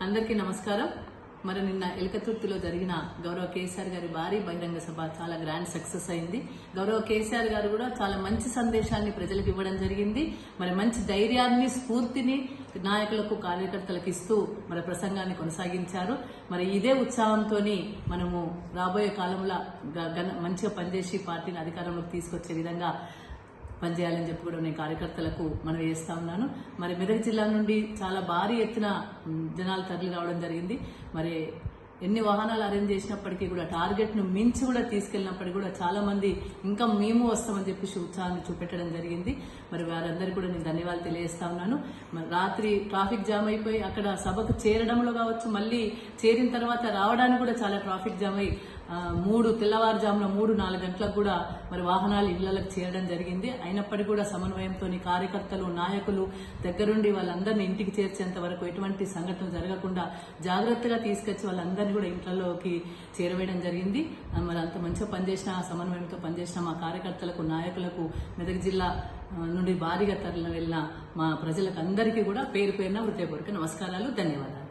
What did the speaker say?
అందరికీ నమస్కారం. మరి నిన్న ఎలకతుర్తిలో జరిగిన గౌరవ కేసీఆర్ గారి భారీ బహిరంగ సభ చాలా గ్రాండ్ సక్సెస్ అయింది. గౌరవ కేసీఆర్ గారు కూడా చాలా మంచి సందేశాన్ని ప్రజలకు ఇవ్వడం జరిగింది. మరి మంచి ధైర్యాన్ని, స్ఫూర్తిని నాయకులకు, కార్యకర్తలకు ఇస్తూ మరి ప్రసంగాన్ని కొనసాగించారు. మరి ఇదే ఉత్సాహంతో మనము రాబోయే కాలంలో మంచిగా పనిచేసి పార్టీని అధికారంలోకి తీసుకొచ్చే విధంగా పనిచేయాలని చెప్పి కూడా నేను కార్యకర్తలకు మనవి చేస్తా ఉన్నాను. మరి మెదక్ జిల్లా నుండి చాలా భారీ ఎత్తున జనాలు తరలి రావడం జరిగింది. మరి ఎన్ని వాహనాలు అరేంజ్ చేసినప్పటికీ కూడా టార్గెట్ ను మించి కూడా తీసుకెళ్లినప్పటికీ కూడా చాలా మంది ఇంకా మేము వస్తామని చెప్పేసి ఉత్సాహాన్ని చూపెట్టడం జరిగింది. మరి వారందరికీ కూడా నేను ధన్యవాదాలు తెలియజేస్తా ఉన్నాను. మరి రాత్రి ట్రాఫిక్ జామ్ అయిపోయి అక్కడ సభకు చేరడంలో కావచ్చు, మళ్ళీ చేరిన తర్వాత రావడానికి కూడా చాలా ట్రాఫిక్ జామ్ అయి తెల్లవారుజామున 3-4 గంటలకు కూడా మరి వాహనాలు ఇళ్లకు చేరడం జరిగింది. అయినప్పటికీ కూడా సమన్వయంతో కార్యకర్తలు, నాయకులు దగ్గరుండి వాళ్ళందరినీ ఇంటికి చేర్చేంత వరకు ఎటువంటి సంఘటనలు జరగకుండా జాగ్రత్తగా తీసుకొచ్చి వాళ్ళందరినీ కూడా ఇంట్లోకి చేరవేయడం జరిగింది. మరి అంత మంచిగా పనిచేసిన, సమన్వయంతో పనిచేసిన మా కార్యకర్తలకు, నాయకులకు, మెదక్ జిల్లా నుండి భారీగా తరలి వెళ్ళిన మా ప్రజలకు అందరికీ కూడా పేరు పేరున హృదయపూర్వక నమస్కారాలు, ధన్యవాదాలు.